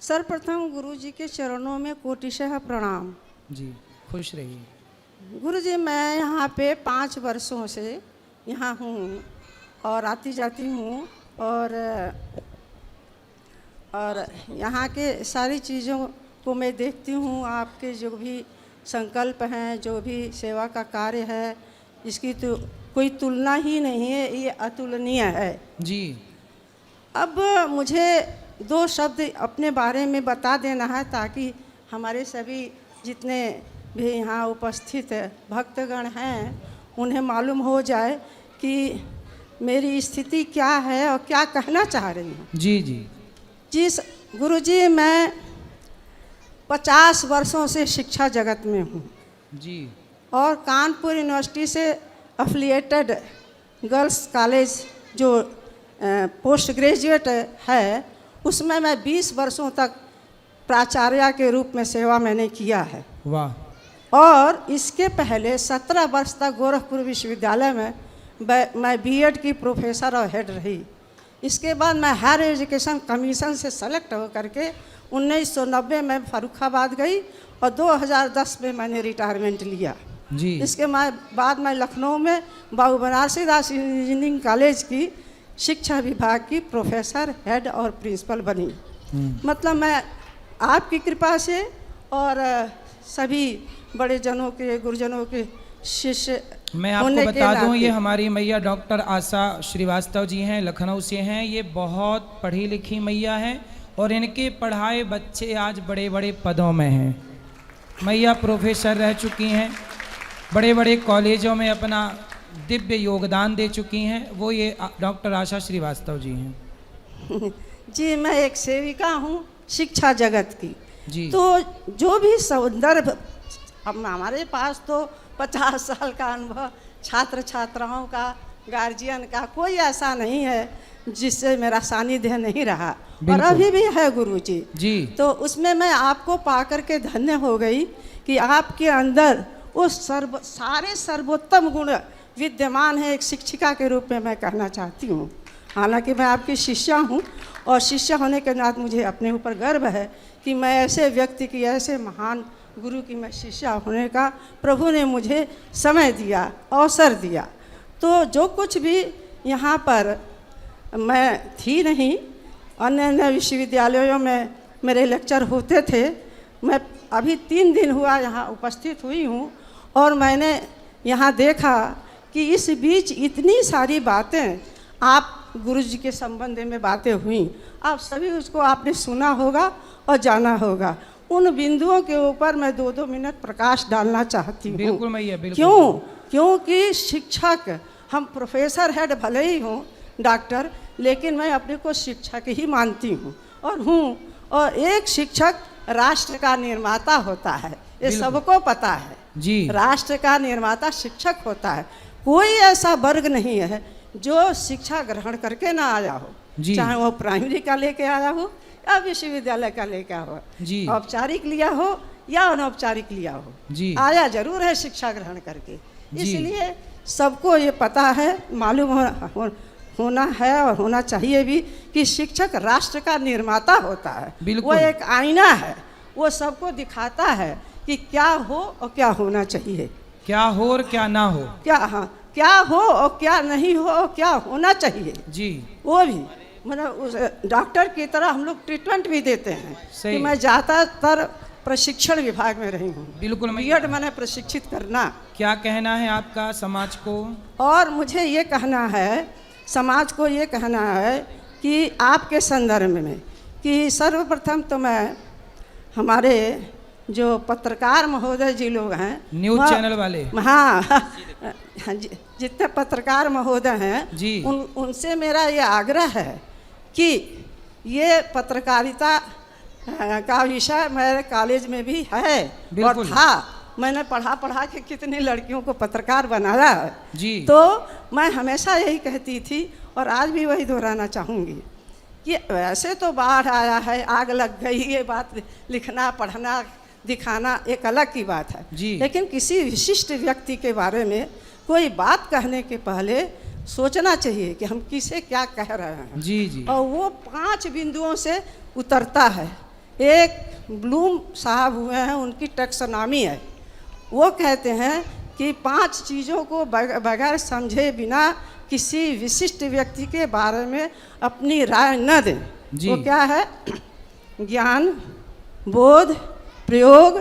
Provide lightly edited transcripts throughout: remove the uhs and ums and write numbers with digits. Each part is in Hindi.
सर्वप्रथम गुरु जी के चरणों में कोटिशः प्रणाम। जी, खुश रहिए। गुरु जी, मैं यहाँ पे 5 वर्षों से यहाँ हूँ और आती जाती हूँ और यहाँ के सारी चीज़ों को मैं देखती हूँ। आपके जो भी संकल्प हैं, जो भी सेवा का कार्य है, इसकी तो कोई तुलना ही नहीं है, ये अतुलनीय है जी। अब मुझे 2 शब्द अपने बारे में बता देना है ताकि हमारे सभी जितने भी यहाँ उपस्थित भक्तगण हैं उन्हें मालूम हो जाए कि मेरी स्थिति क्या है और क्या कहना चाह रही हूँ। जी जी जी गुरुजी, मैं 50 वर्षों से शिक्षा जगत में हूँ जी। और कानपुर यूनिवर्सिटी से एफिलिएटेड गर्ल्स कॉलेज जो पोस्ट ग्रेजुएट है उसमें मैं 20 वर्षों तक प्राचार्य के रूप में सेवा मैंने किया है। वाह। और इसके पहले 17 वर्ष तक गोरखपुर विश्वविद्यालय में मैं बीएड की प्रोफेसर और हेड रही। इसके बाद मैं हायर एजुकेशन कमीशन से सेलेक्ट होकर के 1990 में फर्रुखाबाद गई और 2010 में मैंने रिटायरमेंट लिया जी। इसके बाद मैं लखनऊ में बाबू बनारसी दास इंजीनियरिंग कॉलेज की शिक्षा विभाग की प्रोफेसर, हेड और प्रिंसिपल बनी। मतलब मैं आपकी कृपा से और सभी बड़े जनों के, गुरुजनों के शिष्य मैं आपको बता दूं, ये हमारी मैया डॉक्टर आशा श्रीवास्तव जी हैं, लखनऊ से हैं। ये बहुत पढ़ी लिखी मैया हैं और इनके पढ़ाए बच्चे आज बड़े बड़े पदों में हैं। मैया प्रोफेसर रह चुकी हैं, बड़े बड़े कॉलेजों में अपना दिव्य योगदान दे चुकी हैं। वो ये डॉक्टर आशा श्रीवास्तव जी हैं। जी, मैं एक सेविका हूँ शिक्षा जगत की जी। तो जो भी संदर्भ अब हमारे पास तो 50 साल का अनुभव, छात्र छात्राओं का, गार्जियन का कोई ऐसा नहीं है जिससे मेरा सानिध्य नहीं रहा और अभी भी है गुरुजी जी। तो उसमें मैं आपको पाकर के धन्य हो गई कि आपके अंदर उस सारे सर्वोत्तम गुण विद्यमान है। एक शिक्षिका के रूप में मैं कहना चाहती हूँ। हालांकि मैं आपकी शिष्या हूँ और शिष्या होने के नाते मुझे अपने ऊपर गर्व है कि मैं ऐसे व्यक्ति की, ऐसे महान गुरु की मैं शिष्या होने का प्रभु ने मुझे समय दिया, अवसर दिया। तो जो कुछ भी यहाँ पर मैं थी नहीं, अन्य अन्य विश्वविद्यालयों में मेरे लेक्चर होते थे। मैं अभी 3 दिन हुआ यहाँ उपस्थित हुई हूँ और मैंने यहाँ देखा कि इस बीच इतनी सारी बातें आप गुरु जी के संबंध में बातें हुई, आप सभी उसको आपने सुना होगा और जाना होगा। उन बिंदुओं के ऊपर मैं 2-2 मिनट प्रकाश डालना चाहती हूँ। बिल्कुल मैया, बिल्कुल। क्यों? क्योंकि शिक्षक, हम प्रोफेसर हेड भले ही हूँ डॉक्टर, लेकिन मैं अपने को शिक्षक ही मानती हूँ और हूँ। और एक शिक्षक राष्ट्र का निर्माता होता है, ये सबको पता है जी। राष्ट्र का निर्माता शिक्षक होता है। कोई ऐसा वर्ग नहीं है जो शिक्षा ग्रहण करके ना आया हो, चाहे वो प्राइमरी का लेके आया हो या विश्वविद्यालय का लेके आया हो, औपचारिक लिया हो या अनौपचारिक लिया हो, आया जरूर है शिक्षा ग्रहण करके। इसलिए सबको ये पता है, मालूम होना है और होना चाहिए भी कि शिक्षक राष्ट्र का निर्माता होता है। वो एक आईना है, वो सबको दिखाता है कि क्या हो और क्या होना चाहिए, क्या हो और क्या ना हो, क्या हो और क्या नहीं हो और क्या होना चाहिए जी। वो भी मतलब उस डॉक्टर की तरह हम लोग ट्रीटमेंट भी देते हैं कि मैं ज़्यादातर प्रशिक्षण विभाग में रही हूँ। बिल्कुल। बीएड मैंने प्रशिक्षित करना। क्या कहना है आपका समाज को? और मुझे ये कहना है, समाज को ये कहना है कि आपके संदर्भ में कि सर्वप्रथम तो मैं हमारे जो पत्रकार महोदय जी लोग हैं, न्यूज़ चैनल वाले, हाँ जितने पत्रकार महोदय हैं उनसे मेरा ये आग्रह है कि ये पत्रकारिता का विषय मेरे कॉलेज में भी है और था। मैंने पढ़ा के कितनी लड़कियों को पत्रकार बनाया है जी। तो मैं हमेशा यही कहती थी और आज भी वही दोहराना चाहूँगी कि वैसे तो बाढ़ आया है, आग लग गई, ये बात लिखना, पढ़ना, दिखाना एक अलग की बात है जी। लेकिन किसी विशिष्ट व्यक्ति के बारे में कोई बात कहने के पहले सोचना चाहिए कि हम किसे क्या कह रहे हैं जी जी। और वो 5 बिंदुओं से उतरता है। एक ब्लूम साहब हुए हैं, उनकी टैक्सोनॉमी है। वो कहते हैं कि 5 चीज़ों को बगैर समझे बिना किसी विशिष्ट व्यक्ति के बारे में अपनी राय न दें। वो क्या है? ज्ञान, बोध, प्रयोग,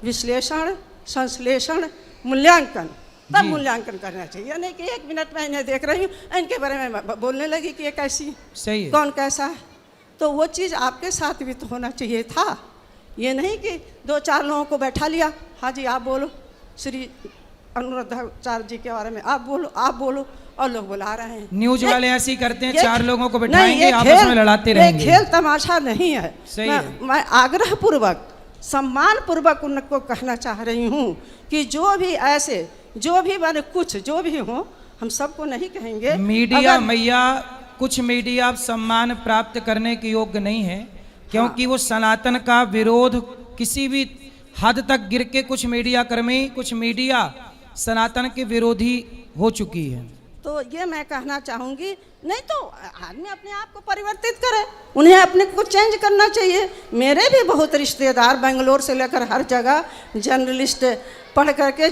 विश्लेषण, संश्लेषण, मूल्यांकन। तब मूल्यांकन करना चाहिए, नहीं कि 1 मिनट में इन्हें देख रही हूँ, इनके बारे में बोलने लगी कि ये कैसी, सही है, कौन कैसा है। तो वो चीज़ आपके साथ भी तो होना चाहिए था। ये नहीं कि 2-4 लोगों को बैठा लिया, हाँ जी आप बोलो, श्री अनुराधाचार्य जी के बारे में आप बोलो, और लोग बुला रहे हैं। न्यूज वाले ऐसे ही करते हैं, 4 लोगों को बैठाएंगे, आपस में लड़ाते रहेंगे। खेल तमाशा नहीं है। सही है। मैं आग्रह पूर्वक, सम्मान पूर्वक उनको कहना चाह रही हूँ कि जो भी ऐसे, जो भी माने कुछ जो भी हो, हम सबको नहीं कहेंगे। मीडिया मैया, कुछ मीडिया सम्मान प्राप्त करने के योग्य नहीं है, क्योंकि वो सनातन का विरोध किसी भी हद तक गिर के कुछ मीडिया कर्मी, कुछ मीडिया सनातन के विरोधी हो चुकी है। तो ये मैं कहना चाहूँगी, नहीं तो आदमी अपने आप को परिवर्तित करे, उन्हें अपने को चेंज करना चाहिए। मेरे भी बहुत रिश्तेदार बेंगलोर से लेकर हर जगह जर्नलिस्ट पढ़ करके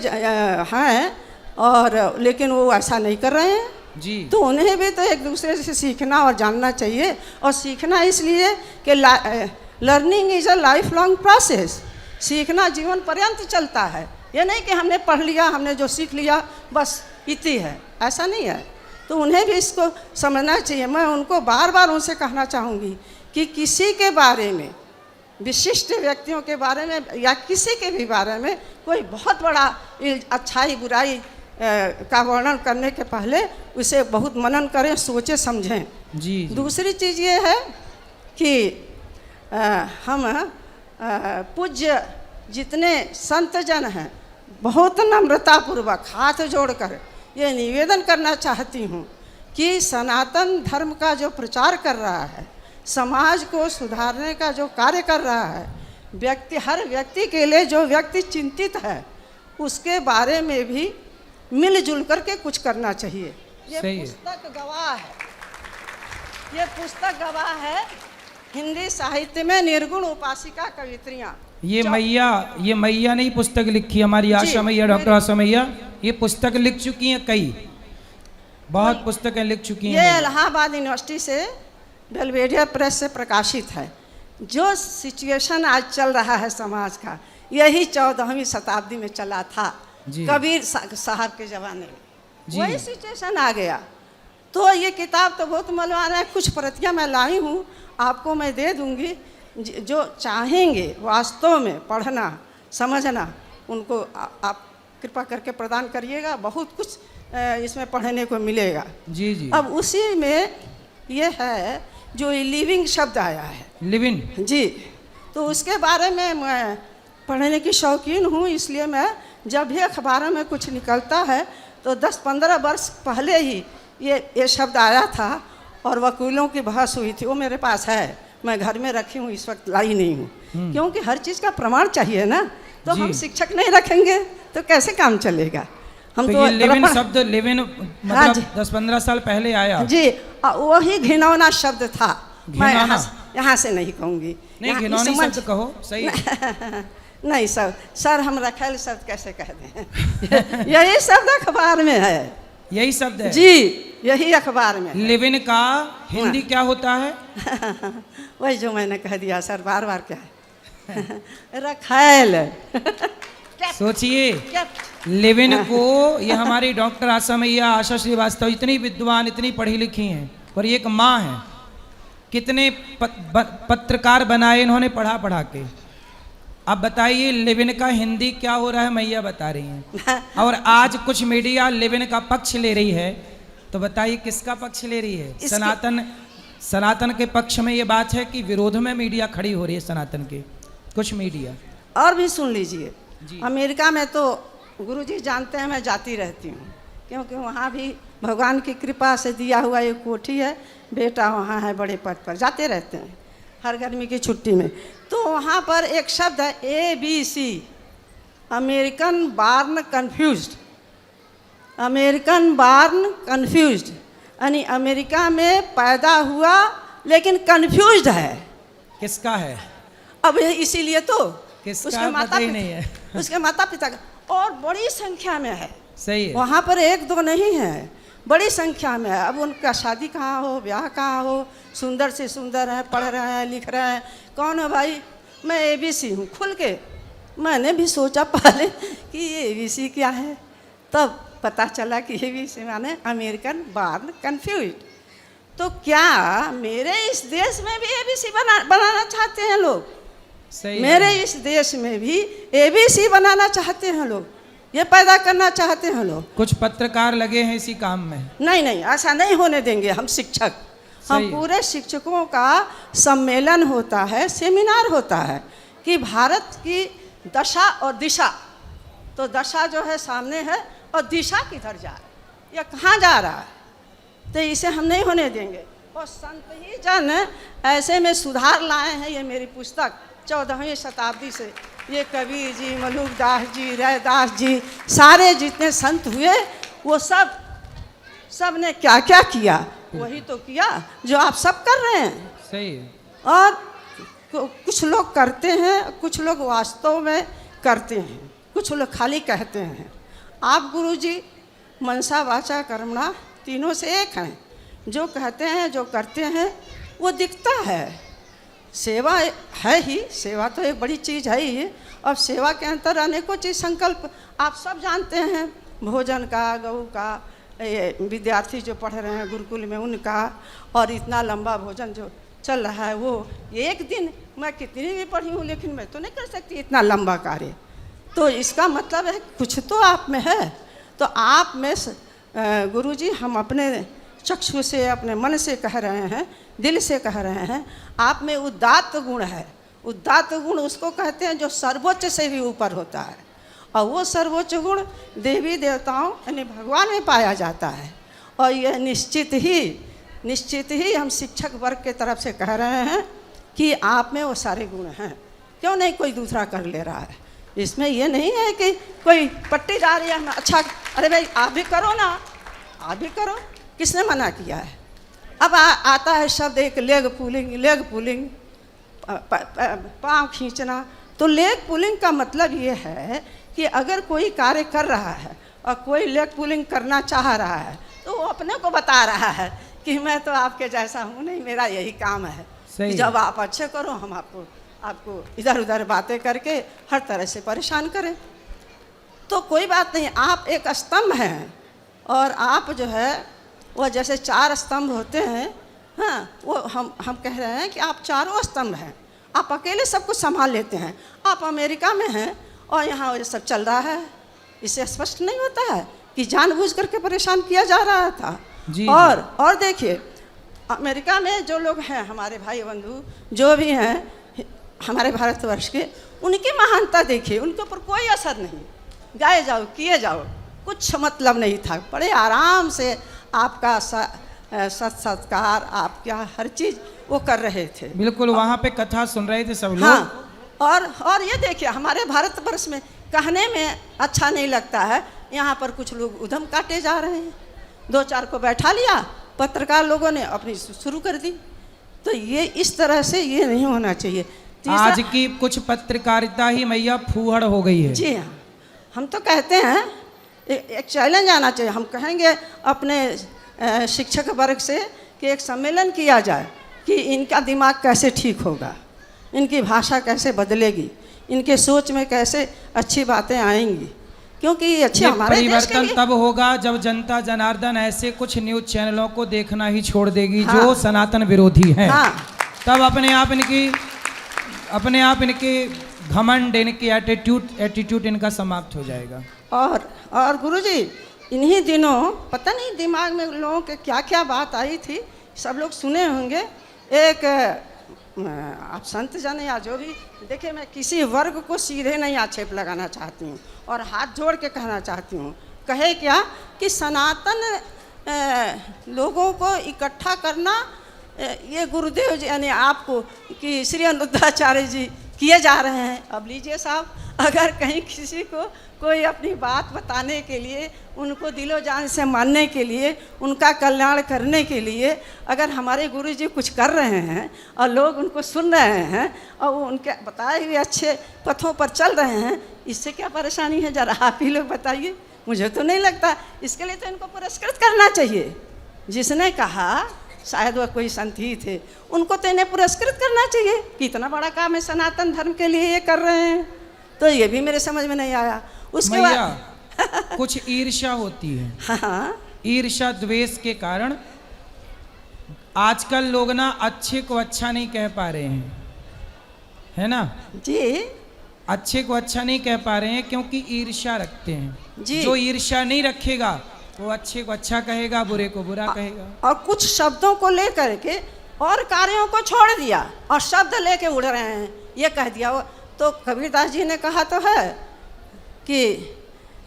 हैं, और लेकिन वो ऐसा नहीं कर रहे हैं जी। तो उन्हें भी तो एक दूसरे से सीखना और जानना चाहिए। और सीखना इसलिए कि learning is a life long process. सीखना जीवन पर्यंत चलता है। ये नहीं कि हमने पढ़ लिया, हमने जो सीख लिया बस इतनी है, ऐसा नहीं है। तो उन्हें भी इसको समझना चाहिए। मैं उनको बार बार उनसे कहना चाहूँगी कि किसी के बारे में, विशिष्ट व्यक्तियों के बारे में या किसी के भी बारे में कोई बहुत बड़ा अच्छाई बुराई का वर्णन करने के पहले उसे बहुत मनन करें, सोचें, समझें। जी। दूसरी चीज़ ये है कि हम पूज्य जितने संत जन हैं, बहुत नम्रतापूर्वक हाथ जोड़कर ये निवेदन करना चाहती हूँ कि सनातन धर्म का जो प्रचार कर रहा है, समाज को सुधारने का जो कार्य कर रहा है, हर व्यक्ति के लिए जो व्यक्ति चिंतित है, उसके बारे में भी मिलजुल करके कुछ करना चाहिए। ये पुस्तक गवाह है, ये पुस्तक गवाह है। हिंदी साहित्य में निर्गुण उपासिका कवित्रियाँ, ये मैया ने पुस्तक लिखी, हमारी आशा मैया, डॉक्टर आशा मैया, ये पुस्तक लिख चुकी हैं, कई बहुत पुस्तकें लिख चुकी हैं। ये इलाहाबाद यूनिवर्सिटी से बेलवेडिया प्रेस से प्रकाशित है। जो सिचुएशन आज चल रहा है समाज का, यही 14वीं शताब्दी में चला था, कबीर साहब के ज़माने में वही सिचुएशन आ गया। तो ये किताब तो बहुत मलवाना है, कुछ प्रतियाँ मैं लाई हूँ, आपको मैं दे दूँगी। जो चाहेंगे वास्तव में पढ़ना समझना, उनको आप कृपा करके प्रदान करिएगा। बहुत कुछ इसमें पढ़ने को मिलेगा। जी जी। अब उसी में ये है जो लिविंग शब्द आया है, लिविंग जी, तो उसके बारे में मैं पढ़ने की शौकीन हूँ। इसलिए मैं जब भी अखबारों में कुछ निकलता है तो 10-15 वर्ष पहले ही ये शब्द आया था और वकीलों की बहस हुई थी। वो मेरे पास है, मैं घर में रखी हूँ, इस वक्त लाई नहीं हूँ, क्योंकि हर चीज़ का प्रमाण चाहिए ना। तो हम शिक्षक नहीं रखेंगे तो कैसे काम चलेगा। हम तो लिविन शब्द, लिविन मतलब 10-15 साल पहले आया जी, वही घिनौना शब्द था। मैं यहाँ से नहीं कहूँगी, नहीं घिनौनी शब्द कहो, सही नहीं सर हम रखेल शब्द कैसे कह दें। यही शब्द अखबार में है, यही शब्द है जी, यही अखबार में। लिविन का हिंदी क्या होता है? वही जो मैंने कह दिया सर, बार बार क्या है रखेल। सोचिए, लिविन को ये हमारी डॉक्टर आशा मैया, आशा श्रीवास्तव इतनी विद्वान, इतनी पढ़ी लिखी हैं, और एक माँ है, कितने पत्रकार बनाए इन्होंने पढ़ा पढ़ा के। अब बताइए लिविन का हिंदी क्या हो रहा है, मैया बता रही हैं। और आज कुछ मीडिया लिविन का पक्ष ले रही है, तो बताइए किसका पक्ष ले रही है? सनातन के पक्ष में ये बात है कि विरोध में मीडिया खड़ी हो रही है सनातन के, कुछ मीडिया। और भी सुन लीजिए, अमेरिका में तो गुरुजी जानते हैं मैं जाती रहती हूँ, क्योंकि वहाँ भी भगवान की कृपा से दिया हुआ एक कोठी है, बेटा वहाँ है बड़े पद पर, जाते रहते हैं हर गर्मी की छुट्टी में। तो वहाँ पर एक शब्द है ABC, American born confused. American born confused यानी अमेरिका में पैदा हुआ लेकिन कन्फ्यूज्ड है। किसका है? अब इसीलिए तो किसका उसके माता पता ही पिता नहीं है। उसके माता पिता का और बड़ी संख्या में है, सही है। वहाँ पर एक दो नहीं है, बड़ी संख्या में है। अब उनका शादी कहाँ हो, ब्याह कहाँ हो, सुंदर से सुंदर है, पढ़ रहे हैं, लिख रहे हैं। कौन है भाई? मैं ABC हूँ। खुल के मैंने भी सोचा पहले कि ये ABC क्या है, तब पता चला कि ABC माने अमेरिकन बॉर्न कन्फ्यूज। तो क्या मेरे इस देश में भी ABC बनाना चाहते हैं लोग? सही मेरे है। इस देश में भी ABC बनाना चाहते हैं लोग, ये पैदा करना चाहते हैं लोग। कुछ पत्रकार लगे हैं इसी काम में। नहीं नहीं, ऐसा नहीं होने देंगे हम शिक्षक। हम सही। पूरे शिक्षकों का सम्मेलन होता है, सेमिनार होता है कि भारत की दशा और दिशा। तो दशा जो है सामने है और दिशा किधर जा रहा है या कहाँ जा रहा है, तो इसे हम नहीं होने देंगे। और संत ही जन ऐसे में सुधार लाए हैं। ये मेरी पुस्तक 14वीं शताब्दी से, ये कबीर जी, मलुकदास जी, रैदास जी, सारे जितने संत हुए वो सब ने क्या क्या किया, वही तो किया जो आप सब कर रहे हैं। सही है। और कुछ लोग करते हैं, कुछ लोग वास्तव में करते हैं, कुछ लोग खाली कहते हैं। आप गुरुजी मनसा वाचा कर्मणा तीनों से एक हैं। जो कहते हैं, जो करते हैं, वो दिखता है। सेवा है ही, सेवा तो एक बड़ी चीज़ है ही। अब सेवा के अंतर अनेकों चीज़ संकल्प आप सब जानते हैं, भोजन का, गऊ का, ये विद्यार्थी जो पढ़ रहे हैं गुरुकुल में उनका, और इतना लंबा भोजन जो चल रहा है वो एक दिन मैं कितनी भी पढ़ी हूँ लेकिन मैं तो नहीं कर सकती इतना लंबा कार्य। तो इसका मतलब है कुछ तो आप में है। तो आप में गुरुजी हम अपने चक्षु से, अपने मन से कह रहे हैं, दिल से कह रहे हैं, आप में उदात्त गुण है। उदात्त गुण उसको कहते हैं जो सर्वोच्च से भी ऊपर होता है, और वो सर्वोच्च गुण देवी देवताओं यानी भगवान में पाया जाता है। और यह निश्चित ही हम शिक्षक वर्ग के तरफ से कह रहे हैं कि आप में वो सारे गुण हैं। क्यों नहीं कोई दूसरा कर ले रहा है? इसमें ये नहीं है कि कोई पट्टी जा रही है, अच्छा अरे भाई आप भी करो ना, आप भी करो, किसने मना किया है? अब आता है शब्द एक लेग पुलिंग, पाँव खींचना। तो लेग पुलिंग का मतलब ये है कि अगर कोई कार्य कर रहा है और कोई लेग पुलिंग करना चाह रहा है तो वो अपने को बता रहा है कि मैं तो आपके जैसा हूँ नहीं, मेरा यही काम है कि जब आप अच्छे करो हम आपको इधर उधर बातें करके हर तरह से परेशान करें। तो कोई बात नहीं, आप एक स्तंभ हैं और आप जो है वह जैसे 4 स्तंभ होते हैं, हाँ, वो हम कह रहे हैं कि आप चारों स्तंभ हैं। आप अकेले सब कुछ संभाल लेते हैं। आप अमेरिका में हैं और यहाँ ये सब चल रहा है, इससे स्पष्ट नहीं होता है कि जानबूझ करके परेशान किया जा रहा था। जी, और देखिए अमेरिका में जो लोग हैं, हमारे भाई बंधु जो भी हैं हमारे भारतवर्ष के, उनकी महानता देखिए, उनके ऊपर कोई असर नहीं, गाए जाओ किए जाओ, कुछ मतलब नहीं था। बड़े आराम से आपका सत्कार, आपका हर चीज़ वो कर रहे थे। बिल्कुल, वहाँ पे कथा सुन रहे थे सब लोग। हाँ, और ये देखिए हमारे भारतवर्ष में कहने में अच्छा नहीं लगता है, यहाँ पर कुछ लोग उधम काटे जा रहे हैं। 2-4 को बैठा लिया, पत्रकार लोगों ने अपनी शुरू कर दी। तो ये इस तरह से ये नहीं होना चाहिए। आज की कुछ पत्रकारिता ही मैया फूहड़ हो गई है। जी हाँ, हम तो कहते हैं एक चैलेंज आना चाहिए। हम कहेंगे अपने शिक्षक वर्ग से कि एक सम्मेलन किया जाए कि इनका दिमाग कैसे ठीक होगा, इनकी भाषा कैसे बदलेगी, इनके सोच में कैसे अच्छी बातें आएंगी, क्योंकि ये अच्छी हमारे देश के परिवर्तन लिए। तब होगा जब जनता जनार्दन ऐसे कुछ न्यूज चैनलों को देखना ही छोड़ देगी जो सनातन विरोधी हैं। तब अपने आप इनके घमंड, इनके एटीट्यूड इनका समाप्त हो जाएगा। और गुरुजी इन्हीं दिनों पता नहीं दिमाग में लोगों के क्या क्या बात आई थी, सब लोग सुने होंगे। एक आप संत जन या जो भी देखिए, मैं किसी वर्ग को सीधे नहीं आक्षेप लगाना चाहती हूँ और हाथ जोड़ के कहना चाहती हूँ। कहे क्या कि सनातन लोगों को इकट्ठा करना, ये गुरुदेव जी यानी आपको कि श्री अनुरुद्धाचार्य जी किए जा रहे हैं। अब लीजिए साहब, अगर कहीं किसी को कोई अपनी बात बताने के लिए, उनको दिलो जान से मानने के लिए, उनका कल्याण करने के लिए अगर हमारे गुरुजी कुछ कर रहे हैं और लोग उनको सुन रहे हैं और वो उनके बताए हुए अच्छे पथों पर चल रहे हैं, इससे क्या परेशानी है? ज़रा आप ही लोग बताइए। मुझे तो नहीं लगता। इसके लिए तो इनको पुरस्कृत करना चाहिए। जिसने कहा, शायद वह कोई संत ही थे, उनको तो इन्हें पुरस्कृत करना चाहिए कि इतना बड़ा काम है सनातन धर्म के लिए ये कर रहे हैं। तो ये भी मेरे समझ में नहीं आया। उसके बाद कुछ ईर्ष्या होती है। हाँ, ईर्ष्या द्वेष के कारण आजकल लोग ना अच्छे को अच्छा नहीं कह पा रहे हैं, है ना जी। अच्छे को अच्छा नहीं कह पा रहे हैं क्योंकि ईर्ष्या रखते हैं जी। जो ईर्ष्या नहीं रखेगा वो अच्छे को अच्छा कहेगा, बुरे को बुरा कहेगा। और कुछ शब्दों को लेकर के और कार्यों को छोड़ दिया और शब्द लेके उड़ रहे हैं। ये कह दिया वो तो कबीरदास जी ने कहा तो है कि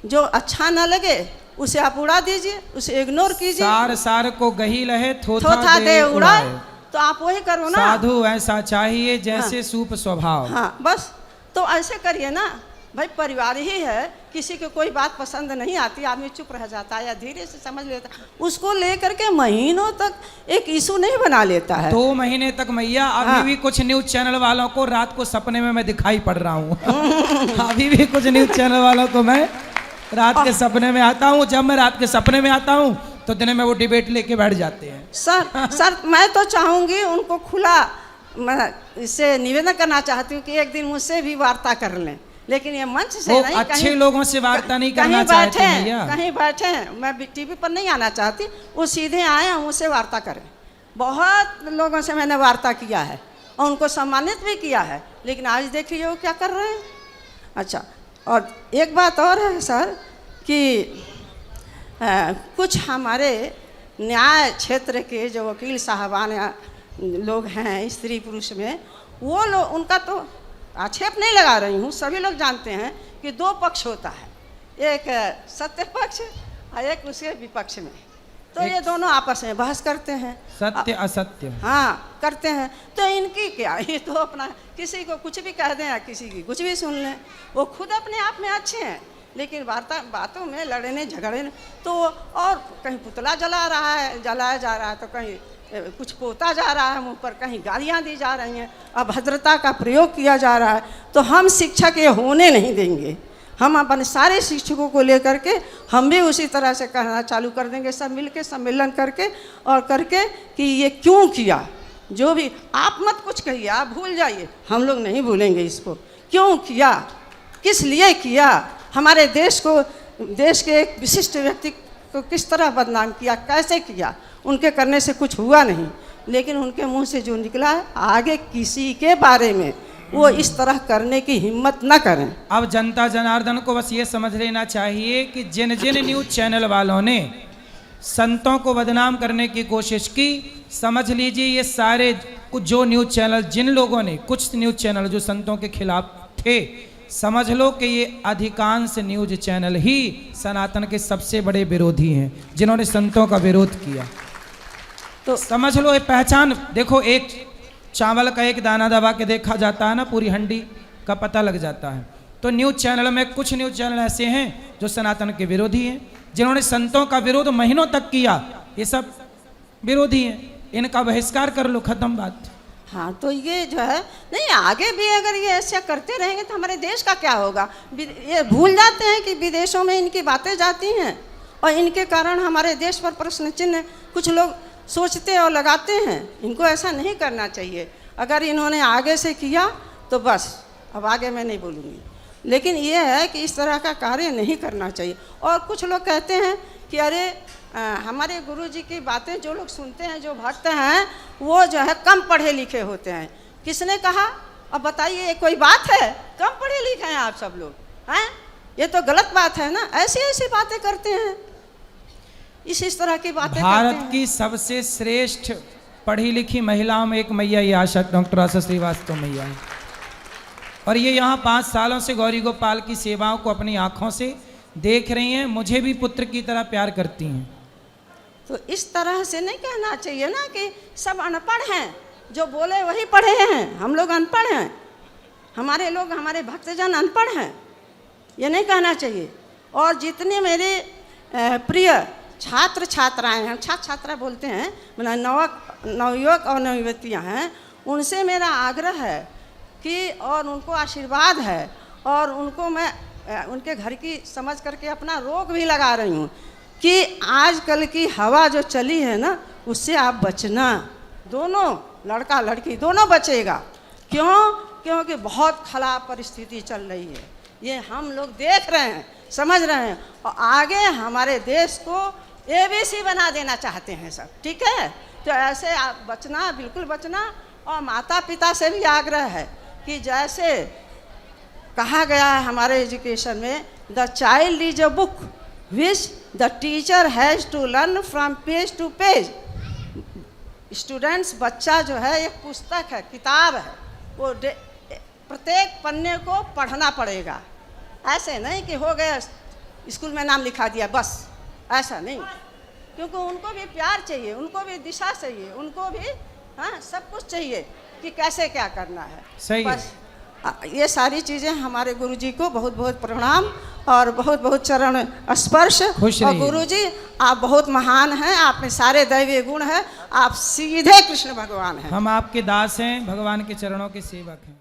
जो अच्छा ना लगे उसे आप उड़ा दीजिए, उसे इग्नोर कीजिए। सार सार को गही लहे थोथा दे उड़ाए। तो आप वही करो ना। साधु ऐसा चाहिए जैसे सूप स्वभाव। हाँ, बस तो ऐसे करिए ना भाई। परिवार ही है, किसी को कोई बात पसंद नहीं आती, आदमी चुप रह जाता है या धीरे से समझ लेता है। उसको लेकर के महीनों तक एक इशू नहीं बना लेता है। 2 महीने तक मैया अभी भी कुछ न्यूज चैनल वालों को रात को सपने में मैं दिखाई पड़ रहा हूँ। अभी भी कुछ न्यूज चैनल वालों को मैं रात के सपने में आता हूँ। जब मैं रात के सपने में आता हूँ तो दिन में वो डिबेट लेके बैठ जाते हैं। सर मैं तो चाहूँगी उनको खुला, मैं इससे निवेदन करना चाहती हूँ कि एक दिन मुझसे भी वार्ता कर लें, लेकिन ये मंच से नहीं, अच्छे लोगों से वार्ता नहीं करना चाहते भैया। कहीं बैठे हैं, मैं टीवी पर नहीं आना चाहती, वो सीधे आए मुझसे वार्ता करें। बहुत लोगों से मैंने वार्ता किया है और उनको सम्मानित भी किया है, लेकिन आज देखिए वो क्या कर रहे हैं। अच्छा, और एक बात और है सर कि कुछ हमारे न्याय क्षेत्र के जो वकील साहबान लोग हैं स्त्री पुरुष में, वो लोग, उनका तो आक्षेप नहीं लगा रही हूँ, सभी लोग जानते हैं कि 2 पक्ष होता है, एक सत्य पक्ष और एक उसके विपक्ष में। तो ये दोनों आपस में बहस करते हैं, सत्य असत्य। हाँ करते हैं। तो इनकी क्या, ये तो अपना किसी को कुछ भी कह दें या किसी की कुछ भी सुन लें। वो खुद अपने आप में अच्छे हैं, लेकिन बातों में लड़ने झगड़ने तो, और कहीं पुतला जलाया जा रहा है तो कहीं कुछ पोता जा रहा है मुंह पर, कहीं गालियाँ दी जा रही हैं, अभद्रता का प्रयोग किया जा रहा है। तो हम शिक्षक ये होने नहीं देंगे। हम अपने सारे शिक्षकों को लेकर के हम भी उसी तरह से कहना चालू कर देंगे, सब मिल के सम्मेलन करके और करके कि ये क्यों किया। जो भी आप मत कुछ कहिए, आप भूल जाइए, हम लोग नहीं भूलेंगे इसको। क्यों किया, किस लिए किया, हमारे देश को, देश के एक विशिष्ट व्यक्ति को किस तरह बदनाम किया, कैसे किया। उनके करने से कुछ हुआ नहीं, लेकिन उनके मुंह से जो निकला है, आगे किसी के बारे में वो इस तरह करने की हिम्मत न करें। अब जनता जनार्दन को बस ये समझ लेना चाहिए कि जिन जिन न्यूज चैनल वालों ने संतों को बदनाम करने की कोशिश की, समझ लीजिए ये सारे कुछ जो न्यूज चैनल, जिन लोगों ने, कुछ न्यूज चैनल जो संतों के खिलाफ थे, समझ लो कि ये अधिकांश न्यूज चैनल ही सनातन के सबसे बड़े विरोधी हैं, जिन्होंने संतों का विरोध किया। तो समझ लो ये पहचान, देखो एक चावल का एक दाना दबा के देखा जाता है ना, पूरी हंडी का पता लग जाता है। तो न्यूज चैनल में कुछ न्यूज चैनल ऐसे हैं जो सनातन के विरोधी हैं, जिन्होंने संतों का विरोध महीनों तक किया। ये सब विरोधी हैं, इनका बहिष्कार कर लो, खत्म बात। हाँ, तो ये जो है नहीं, आगे भी अगर ये ऐसा करते रहेंगे तो हमारे देश का क्या होगा। ये भूल जाते हैं कि विदेशों में इनकी बातें जाती हैं और इनके कारण हमारे देश पर प्रश्न चिन्ह कुछ लोग सोचते और लगाते हैं। इनको ऐसा नहीं करना चाहिए। अगर इन्होंने आगे से किया तो बस, अब आगे मैं नहीं बोलूँगी, लेकिन ये है कि इस तरह का कार्य नहीं करना चाहिए। और कुछ लोग कहते हैं कि अरे हमारे गुरुजी की बातें जो लोग सुनते हैं, जो भक्त हैं, वो जो है कम पढ़े लिखे होते हैं। किसने कहा? अब बताइए, ये कोई बात है? कम पढ़े लिखे हैं आप सब लोग हैं? ये तो गलत बात है ना। ऐसी ऐसी बातें करते हैं, इस तरह की बातें भारत की सबसे श्रेष्ठ पढ़ी लिखी महिलाओं में एक मैया ये आशा, डॉक्टर आशा श्रीवास्तव मैया है। और ये यहाँ 5 सालों से गौरी गोपाल की सेवाओं को अपनी आंखों से देख रही हैं। मुझे भी पुत्र की तरह प्यार करती हैं। तो इस तरह से नहीं कहना चाहिए ना कि सब अनपढ़ हैं, जो बोले वही पढ़े हैं, हम लोग अनपढ़ हैं। हमारे लोग, हमारे भक्तजन अनपढ़ हैं, ये नहीं कहना चाहिए। और जितने मेरे प्रिय छात्र छात्राएं हैं, छात्र छात्रा बोलते हैं, मतलब नवयुवक और नवयुवतियाँ हैं, उनसे मेरा आग्रह है कि, और उनको आशीर्वाद है, और उनको मैं उनके घर की समझ करके अपना रोक भी लगा रही हूँ कि आजकल की हवा जो चली है ना, उससे आप बचना। दोनों, लड़का लड़की दोनों बचेगा। क्यों? क्योंकि बहुत खराब परिस्थिति चल रही है, ये हम लोग देख रहे हैं, समझ रहे हैं, और आगे हमारे देश को ABC बना देना चाहते हैं सब। ठीक है, तो ऐसे आप बचना, बिल्कुल बचना। और माता पिता से भी आग्रह है कि जैसे कहा गया है हमारे एजुकेशन में, the child is a book which the teacher has to learn from page to page. Students, बच्चा जो है एक पुस्तक है, किताब है, वो प्रत्येक पन्ने को पढ़ना पड़ेगा। ऐसे नहीं कि हो गया स्कूल में नाम लिखा दिया बस, ऐसा नहीं, क्योंकि उनको भी प्यार चाहिए, उनको भी दिशा चाहिए, उनको भी सब कुछ चाहिए कि कैसे क्या करना है। सही है। बस ये सारी चीज़ें हमारे गुरुजी को बहुत बहुत प्रणाम और बहुत बहुत चरण स्पर्श। और गुरुजी आप बहुत महान हैं, आप में सारे दैवीय गुण हैं, आप सीधे कृष्ण भगवान हैं। हम आपके दास हैं, भगवान के चरणों के सेवक हैं।